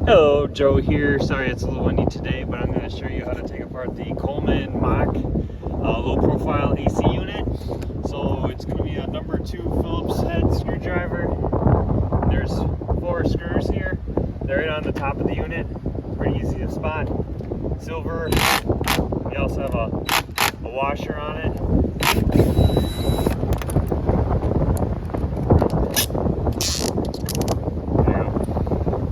Hello, Joe here. Sorry it's a little windy today, but I'm going to show you how to take apart the Coleman Mach low profile AC unit. So it's going to be a number 2 Phillips head screwdriver. There's 4 screws here. They're right on the top of the unit. Pretty easy to spot. Silver. We also have a washer on it.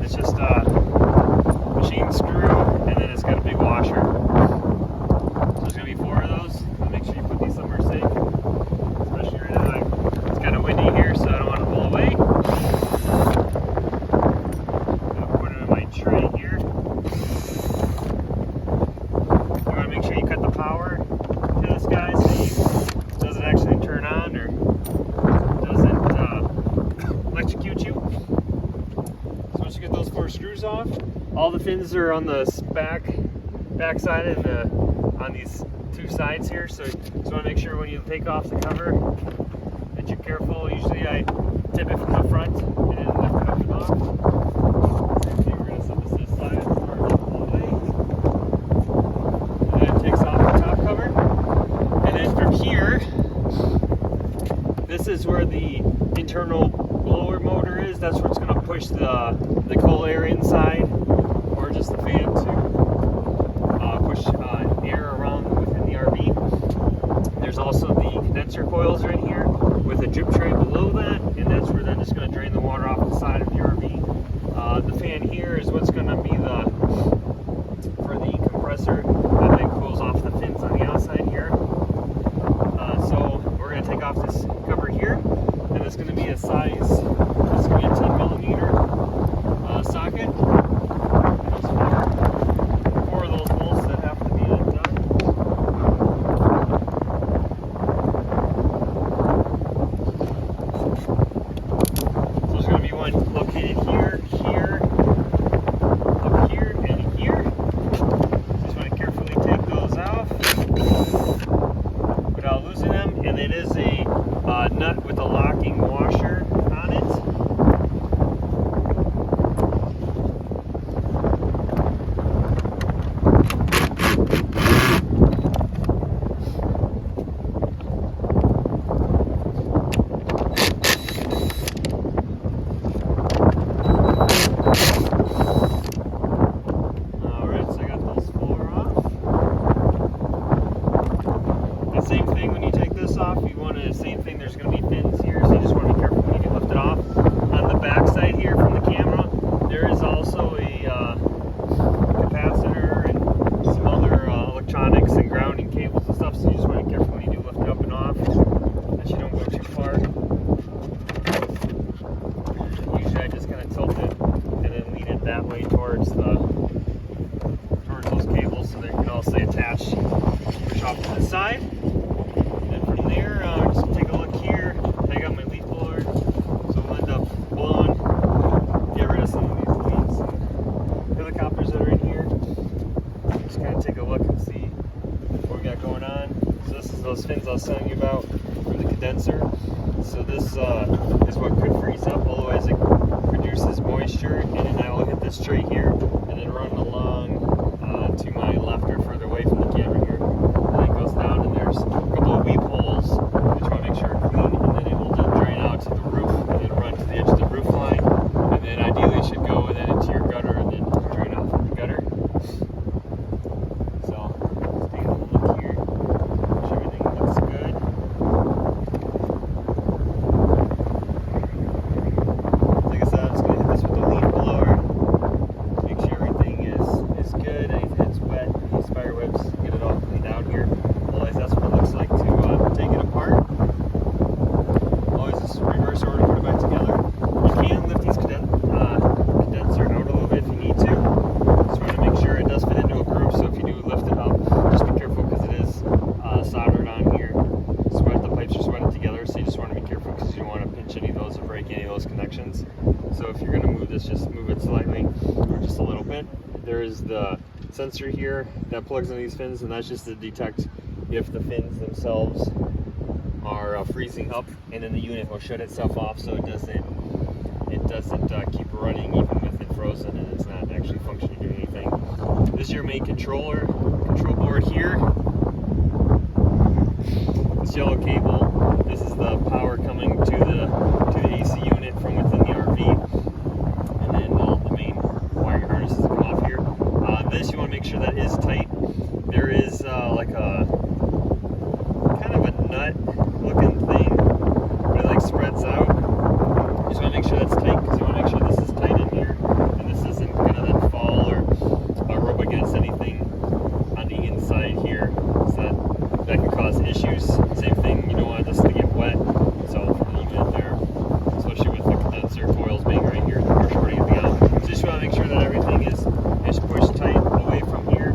It's just machine screw, and then it's got a big washer. So there's going to be 4 of those. So make sure you put these somewhere safe, especially right now. It's kind of windy here, so I don't want to roll away. I'm going to put it in my tray here. You want to make sure you cut the power to this guy so it doesn't actually turn on or doesn't electrocute you. So once you get those 4 screws off, all the fins are on the back side and on these 2 sides here. So you just want to make sure when you take off the cover that you're careful. Usually I tip it from the front and lift it up and off. Same thing, we're going to set this to the side and start it all the way. And then it takes off the top cover. And then from here, this is where the internal blower motor is. That's where it's going to push the cold air inside, or just the fan to push air around within the RV. There's also the condenser coils right here with a drip tray below that, and that's where they're just going to drain the water off the side of the RV. The fan here is what's going to be for the compressor that then cools off the fins on the outside here. So we're going to take off this cover here, and it's going to be a size, it's going to be a 10mm socket. There's 4 of those bolts that have to be undone. So there's going to be one located here, here, up here, and here. Just want to carefully take those off without losing them. And it is a nut with a locking washer on it. Alright, so I got those 4 off. The same thing when you take this off, you want to, same thing, there's going to be fins here, so you just want to be careful when you lift it off. On the back side here from the camera, there is also a capacitor and some other electronics and grounding cables and stuff, so you just want to be careful when you do lift it up and off, that you don't go too far. Usually I just kind of tilt it and then lean it that way towards those cables so they can all stay attached. Push off to the side. And then from there, just take a look here. I got my leaf blower, so we'll end up blowing, get rid of some of these leaves and helicopters that are in here. Just kind of take a look and see what we got going on. So this is those fins I was telling you about for the condenser. So this is what could freeze up, otherwise it produces moisture, and then I will hit this tray here and then run along to my left or further away from the camera here. And then it goes down, and there's a couple of weep holes. You just want to make sure it's clean, and then it will just drain out to the roof and then run to the edge of the roof line. And then ideally it should go and then into your gutter and then drain out from the gutter. So just take a look here. Make sure everything looks good. Like I said, I'm just going to hit this with the leaf blower. Make sure everything is good. Anything that's wet, these spider webs, get it all cleaned out here. Otherwise, that's what it looks like to take it apart. Always just reverse order, put it back together. You can lift these condenser out a little bit if you need to. Just want to make sure it does fit into a groove, so if you do lift it up, just be careful because it is soldered on here. The pipes are sweated together, so you just want to be careful because you don't want to pinch any of those or break any of those connections. So if you're going to move this, just move it slightly or just a little bit. There is the sensor here that plugs in these fins, and that's just to detect if the fins themselves are freezing up, and then the unit will shut itself off so it doesn't keep running even with it frozen and it's not actually your main control board here. This yellow cable, this is the power coming to the AC unit from within the RV, and then all the main wiring harnesses come off here. This, you want to make sure that is tight. There is like a kind of a nut looking thing, but it like spreads out. You just want to make sure that's tight, because you want to make sure this is tight in here, and this isn't going to then fall or rub against anything on the inside here, so that can cause issues. Same thing, you don't want this to get wet, so leave it there, especially with the condenser coils being right here, or shorting it out. So you just want to make sure that everything is pushed tight away from here,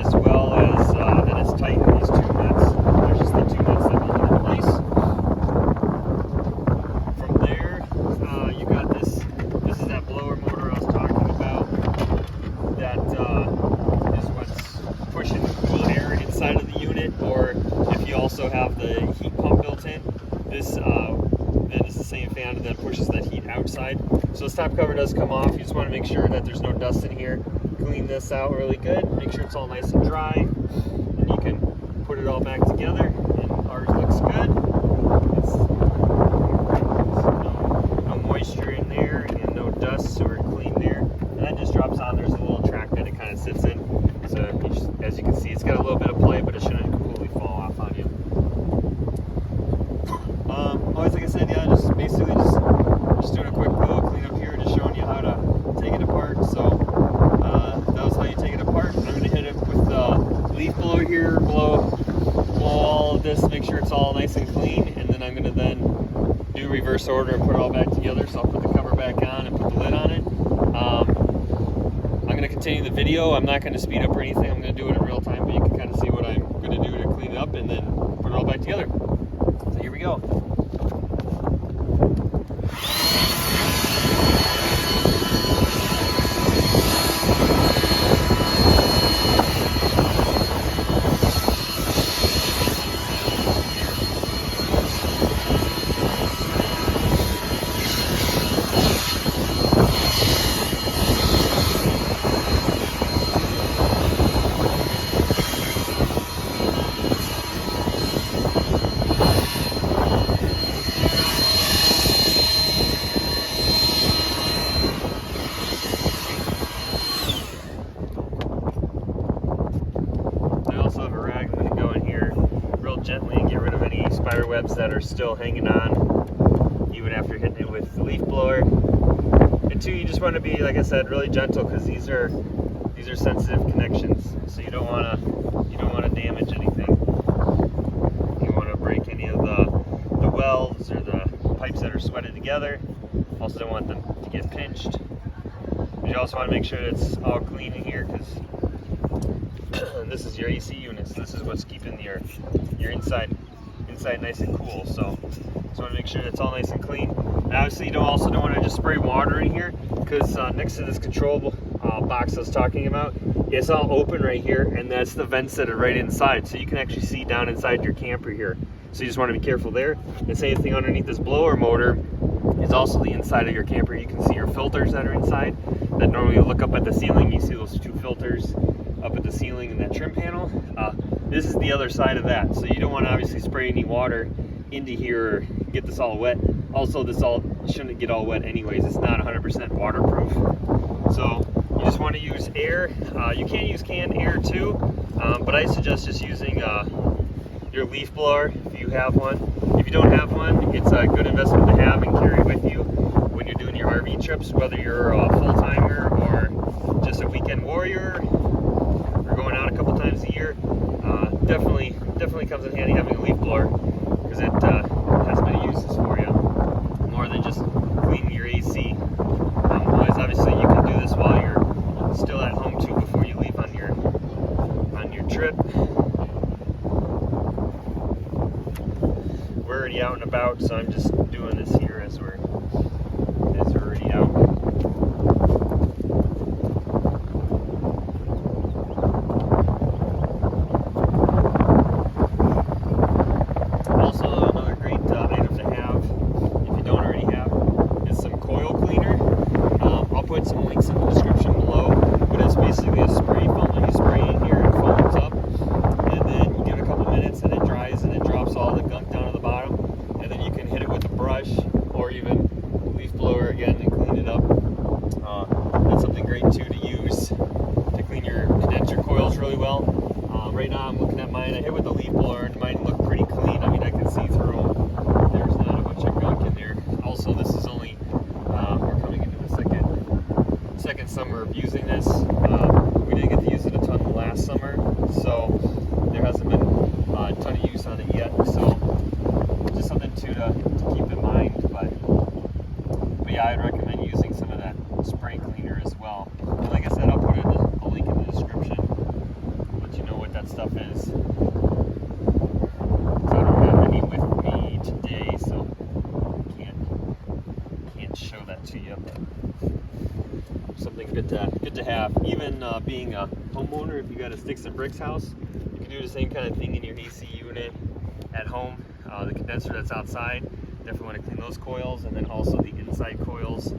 as well as that it's tight in these two nuts. There's just the two nuts that hold it in place. From there, you got this. This is that blower motor I was talking about. That is what's pushing the cool air inside of the unit, or if you also have the heat pump built in, this then is the same fan that pushes that heat outside. So this top cover does come off. You just want to make sure that there's no dust in here. Clean this out really good. Make sure it's all nice and dry, and you can put it all back together. And ours looks good. It's no moisture in there and no dust, so we're clean there. And that just drops on. There's a little track that it kind of sits in. So as you can see, it's got a little bit of play, but it shouldn't completely fall off on you. Always, like I said, yeah, just basically just doing a quick little cleanup here, just showing you how to take it apart. So that was how you take it apart. I'm going to hit it with the leaf blower here, blow all of this, make sure it's all nice and clean, and then I'm going to do reverse order and put it all back together. So I'll put the cover back on and put the lid on it. I'm going to continue the video. I'm not going to speed up or anything. I'm going to do it in real time, but you can kind of see what I'm going to do to clean it up and then put it all back together. So here we go. Gently and get rid of any spider webs that are still hanging on even after hitting it with the leaf blower. And two, you just want to be, like I said, really gentle, because these are sensitive connections, so you don't want to damage anything. You want to break any of the welds or the pipes that are sweated together. Also don't want them to get pinched. But you also want to make sure that it's all clean in here, because this is your AC unit, so this is what's keeping your inside nice and cool. So just want to make sure it's all nice and clean. And obviously you also don't want to just spray water in here, because next to this control box I was talking about, it's all open right here, and that's the vents that are right inside, so you can actually see down inside your camper here. So you just want to be careful there. The same thing underneath this blower motor is also the inside of your camper. You can see your filters that are inside that normally look up at the ceiling. You see those two filters up at the ceiling in that trim panel. This is the other side of that, so you don't want to obviously spray any water into here or get this all wet. Also, this all shouldn't get all wet anyways. It's not 100% waterproof, so you just want to use air. You can use canned air too, but I suggest just using your leaf blower if you have one. If you don't have one, it's a good investment to have and carry with you when you're doing your RV trips, whether you're a full-timer or just a weekend warrior or going out a couple times a year. Definitely comes in handy having a leaf blower, because it has many uses for you, more than just cleaning your AC. Obviously you can do this while you're still at home too, before you leave on your trip. We're already out and about, so I'm just doing this here as we're already out. but it's basically a spray foam that you spray in here and foams up, and then you give it a couple minutes and it dries and it drops all the gunk down to the bottom, and then you can hit it with a brush or even leaf blower again and clean it up. That's something great too to use to clean your condenser coils really well. Right now I'm looking at mine. I hit with the leaf blower and mine look pretty clean. I mean, I can see through them. There's not a bunch of gunk in there. Also, this is only we're coming into the second summer of using this. We didn't get to use it a ton last summer, so there hasn't been a ton of use on it yet. So just something to keep in mind. But yeah, I'd recommend using some of that spray cleaner as well. And like I said, I'll put a link in the description, let you know what that stuff is. So I don't have any with me today, so can't show that to you. But something good to have. Even being a homeowner, if you got a sticks and bricks house, you can do the same kind of thing in your AC unit at home. The condenser that's outside, definitely want to clean those coils, and then also the inside coils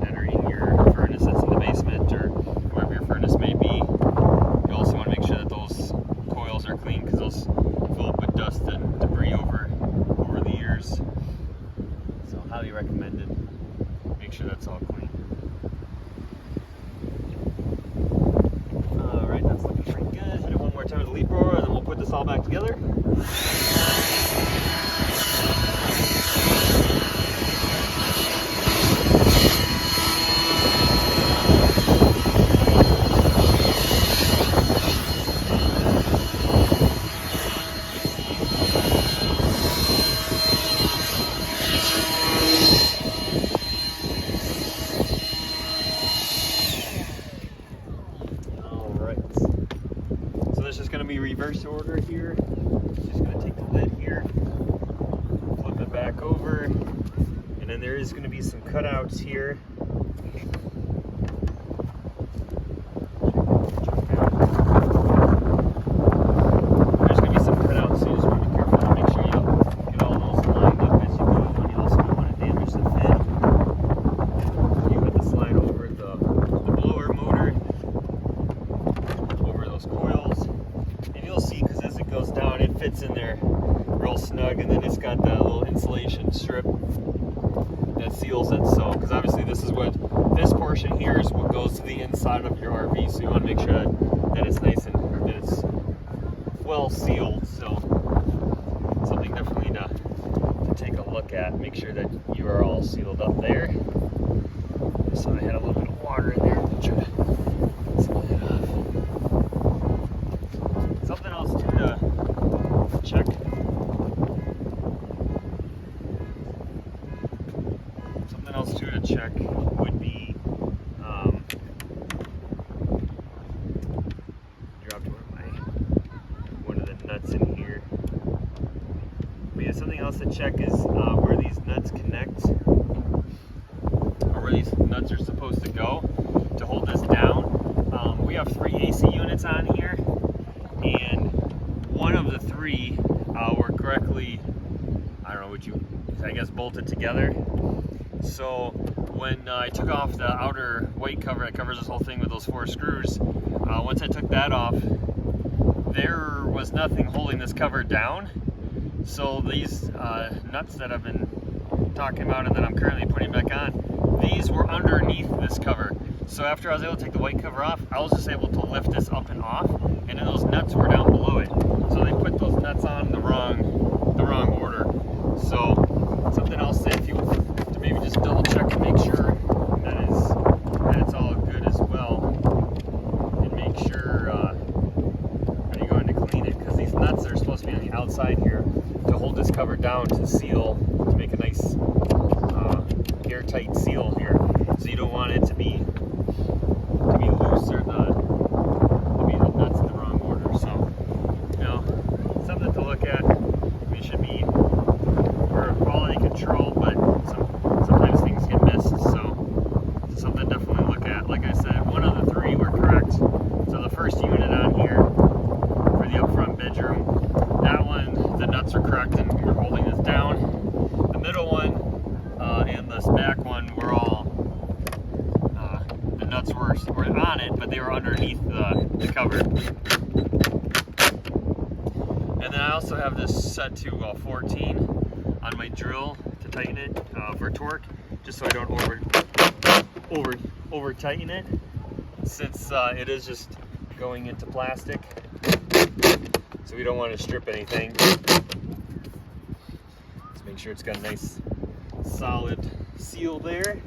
that are in your furnace that's in the basement or wherever your furnace may be. You also want to make sure that those coils are clean, because those fill up with dust and debris over the years. So highly recommended. Make sure that's all clean. Alright, that's looking pretty good. Hit it one more time with the leaf blower, and then we'll put this all back together. So this is going to be reverse order here. Just going to take the lid here, flip it back over, and then there is going to be some cutouts here. There's going to be some cutouts, so you just want to be careful to make sure you get all those lined up as you go, and you also don't want to damage the fin. You have to slide over the blower motor over those coils, and you'll see, because as it goes down, it fits in there real snug, and then it's got that little insulation strip that seals it. So, because obviously this portion here is what goes to the inside of your RV, so you want to make sure that it's nice and that it's well sealed. So something definitely to take a look at. Make sure that you are all sealed up there. So I had a little bit of water in there to try to seal it off. Something else too to check. Something else too to check would be dropped one of the nuts in here. But yeah, something else to check is where these nuts connect, or where these nuts are supposed to go to hold this down. We have 3 AC units on here, and one of the 3 were correctly, I don't know, I guess bolted together. So when I took off the outer white cover that covers this whole thing with those 4 screws, once I took that off, there was nothing holding this cover down. So these nuts that I've been talking about and that I'm currently putting back on, these were underneath this cover. So after I was able to take the white cover off, I was just able to lift this up and off, and then those nuts were down below it. So they put those nuts on the wrong order. So something else that if you to maybe just double check and make sure that it's all good as well, and make sure when you're going to clean it, because these nuts are supposed to be on the outside here to hold this cover down, to seal, to make a nice airtight seal here. So you don't want it to be loose, or the nuts in the wrong order. So, you know, something to look at. We should be for quality control, but sometimes things get missed. So something to definitely look at. Like I said, one of the 3 were correct. So the first unit on here for the upfront bedroom, that one, the nuts are correct and we're holding this down. The middle one and this back one were all, the nuts were on it, but they were underneath the cover. And then I also have this set to 14 on my drill to tighten it for torque, just so I don't over tighten it, since it is just going into plastic, so we don't want to strip anything. Let's make sure it's got a nice solid seal there.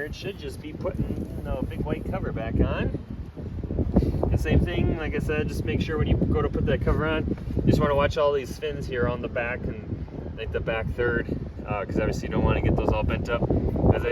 It should just be putting the big white cover back on. The same thing, like I said, just make sure when you go to put that cover on, you just want to watch all these fins here on the back and like the back third, because obviously you don't want to get those all bent up. As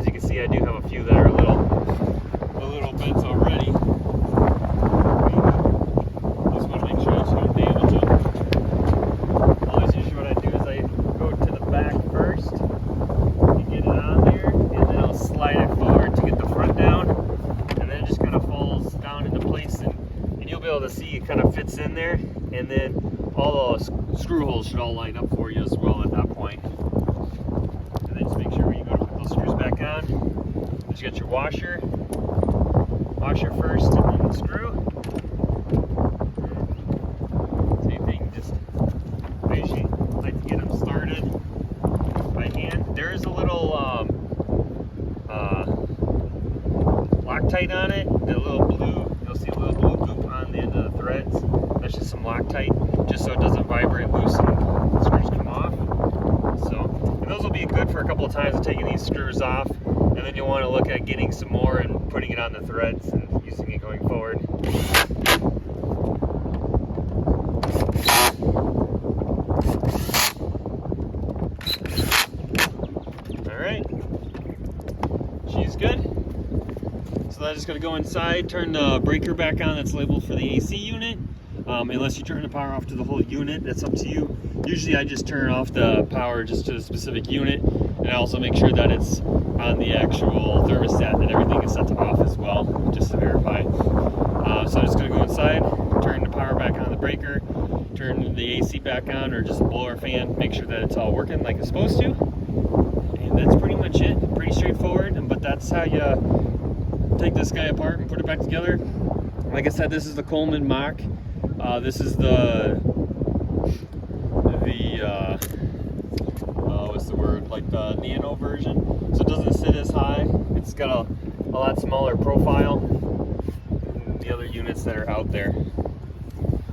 you can see, I do have a few that are a little bent already. Just want to make sure I don't damage them. Always usually what I do is I go to the back first and get it on there, and then I'll slide it forward to get the front down, and then it just kind of falls down into place, and you'll be able to see it kind of fits in there, and then all the screw holes should all line up for you as well at that point. And then just make sure when you go to put those screws back on, just get your washer first, and then the screw. Same thing, just I usually like to get them started by hand. There is a little Loctite on it, the little blue, you'll see a little blue goop on the end of the threads. That's just some Loctite, just so it doesn't vibrate loose and the screws come off. So, and those will be good for a couple of times of taking these screws off, and then you'll want to look at getting some more and putting it on the threads and using it going forward. Alright, she's good. So I'm just going to go inside, turn the breaker back on that's labeled for the AC unit. Unless you turn the power off to the whole unit, that's up to you. Usually I just turn off the power just to the specific unit, and I also make sure that it's on the actual thermostat, that everything is set to off as well, just to verify. So I'm just going to go inside, turn the power back on the breaker, turn the AC back on, or just a blower fan, make sure that it's all working like it's supposed to. And that's pretty much it. Pretty straightforward, but that's how you take this guy apart and put it back together. Like I said, this is the Coleman Mach. This is what's the word? Like the nano version. So it doesn't sit as high. It's got a lot smaller profile than the other units that are out there.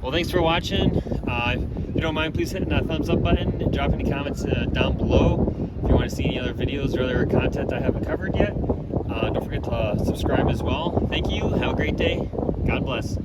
Well, thanks for watching. If you don't mind, please hitting that thumbs up button and drop any comments down below. If you want to see any other videos or other content I haven't covered yet, don't forget to subscribe as well. Thank you. Have a great day. God bless.